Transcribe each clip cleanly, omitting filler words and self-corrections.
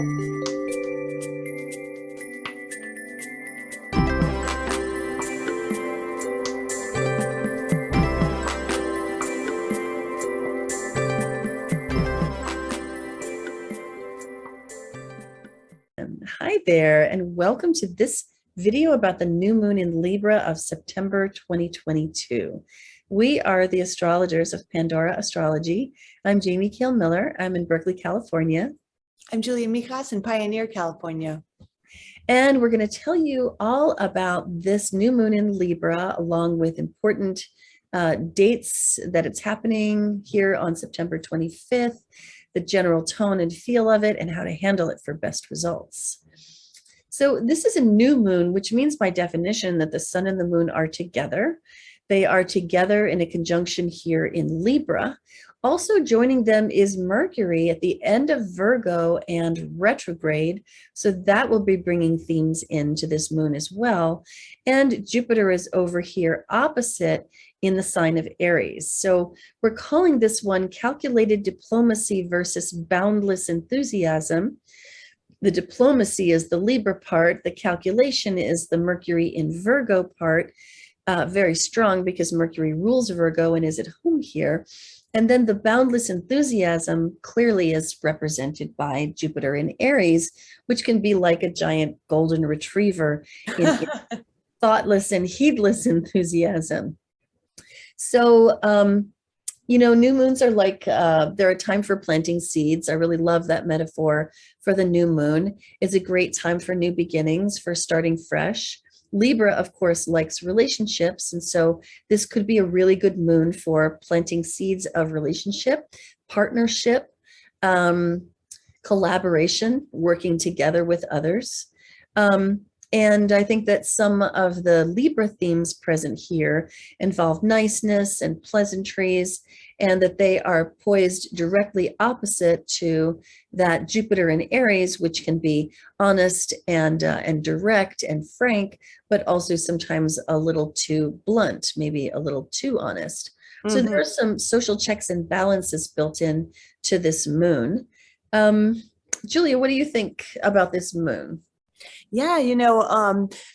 Hi there, and welcome to this video about the new moon in Libra of September 2022. We are the astrologers of Pandora Astrology. I'm Jamie Keel Miller. I'm in Berkeley, California. I'm Julia Mijas in Pioneer, California. And we're going to tell you all about this new moon in Libra, along with important dates that it's happening here on September 25th, the general tone and feel of it, and how to handle it for best results. So this is a new moon, which means by definition that the sun and the moon are together. They are together in a conjunction here in Libra. Also joining them is Mercury at the end of Virgo and retrograde. So that will be bringing themes into this moon as well. And Jupiter is over here opposite in the sign of Aries. So we're calling this one calculated diplomacy versus boundless enthusiasm. The diplomacy is the Libra part. The calculation is the Mercury in Virgo part. Very strong because Mercury rules Virgo and is at home here. And then the boundless enthusiasm clearly is represented by Jupiter in Aries, which can be like a giant golden retriever in thoughtless and heedless enthusiasm. So, new moons are like, they're a time for planting seeds. I really love that metaphor for the new moon. It's a great time for new beginnings, for starting fresh. Libra, of course, likes relationships. And so this could be a really good moon for planting seeds of relationship, partnership, collaboration, working together with others. And I think that some of the Libra themes present here involve niceness and pleasantries, and that they are poised directly opposite to that Jupiter in Aries, which can be honest and direct and frank, but also sometimes a little too blunt, maybe a little too honest. Mm-hmm. So there are some social checks and balances built in to this moon. Julia, what do you think about this moon? Yeah,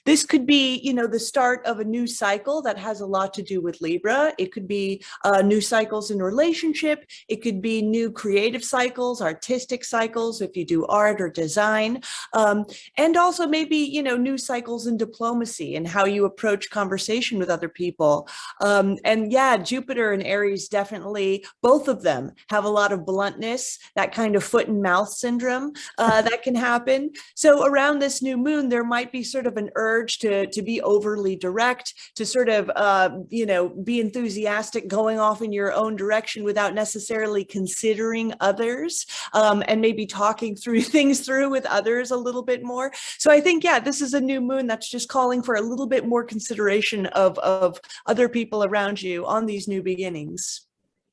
this could be, the start of a new cycle that has a lot to do with Libra. It could be new cycles in relationship. It could be new creative cycles, artistic cycles, if you do art or design. And also maybe, new cycles in diplomacy and how you approach conversation with other people. And yeah, Jupiter and Aries definitely, both of them have a lot of bluntness, that kind of foot and mouth syndrome that can happen. So around this new moon, there might be sort of an urge to be overly direct, to sort of, be enthusiastic, going off in your own direction without necessarily considering others, and maybe talking through things with others a little bit more. So I think, yeah, this is a new moon that's just calling for a little bit more consideration of other people around you on these new beginnings.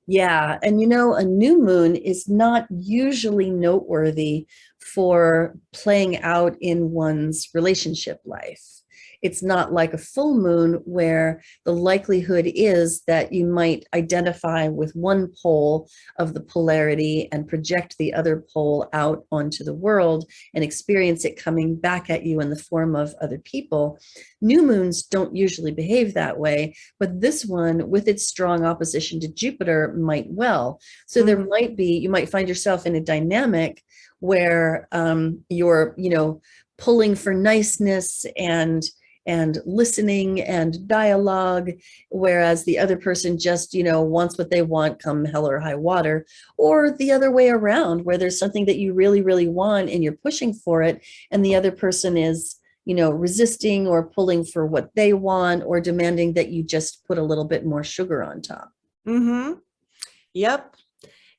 Yeah, and a new moon is not usually noteworthy for playing out in one's relationship life. It's not like a full moon where the likelihood is that you might identify with one pole of the polarity and project the other pole out onto the world and experience it coming back at you in the form of other people. New moons don't usually behave that way, but this one, with its strong opposition to Jupiter, might well. So there might be, you might find yourself in a dynamic where you're, pulling for niceness and listening and dialogue, whereas the other person just, wants what they want come hell or high water, or the other way around, where there's something that you really, really want and you're pushing for it, and the other person is, resisting or pulling for what they want or demanding that you just put a little bit more sugar on top. Mm-hmm. Yep.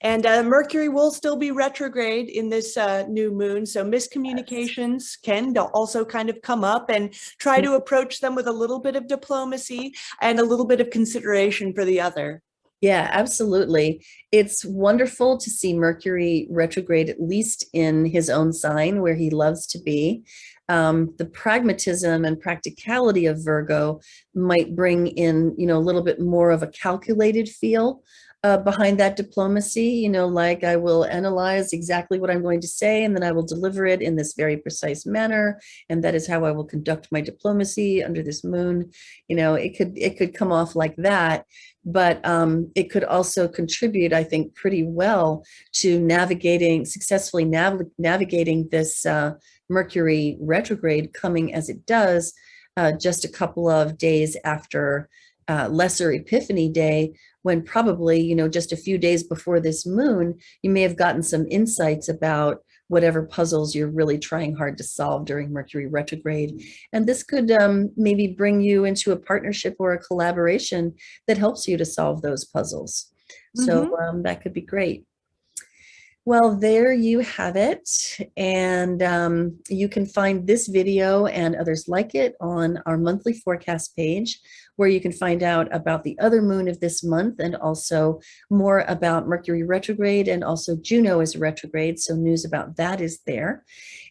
And Mercury will still be retrograde in this new moon. So miscommunications can also kind of come up, and try to approach them with a little bit of diplomacy and a little bit of consideration for the other. Yeah, absolutely. It's wonderful to see Mercury retrograde, at least in his own sign where he loves to be. The pragmatism and practicality of Virgo might bring in, a little bit more of a calculated feel. behind that diplomacy, like I will analyze exactly what I'm going to say, and then I will deliver it in this very precise manner. And that is how I will conduct my diplomacy under this moon. It could come off like that, but it could also contribute, I think, pretty well to successfully navigating this Mercury retrograde coming as it does just a couple of days after Lesser Epiphany Day, when probably, just a few days before this moon, you may have gotten some insights about whatever puzzles you're really trying hard to solve during Mercury retrograde. And this could maybe bring you into a partnership or a collaboration that helps you to solve those puzzles. So that could be great. Well, there you have it. And you can find this video and others like it on our monthly forecast page, where you can find out about the other moon of this month and also more about Mercury retrograde, and also Juno is retrograde. So news about that is there.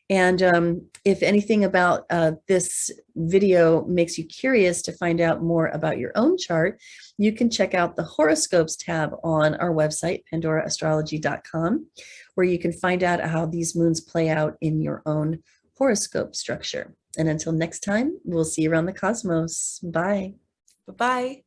And if anything about this video makes you curious to find out more about your own chart, you can check out the horoscopes tab on our website, pandoraastrology.com, where you can find out how these moons play out in your own horoscope structure. And until next time, we'll see you around the cosmos. Bye. Bye-bye.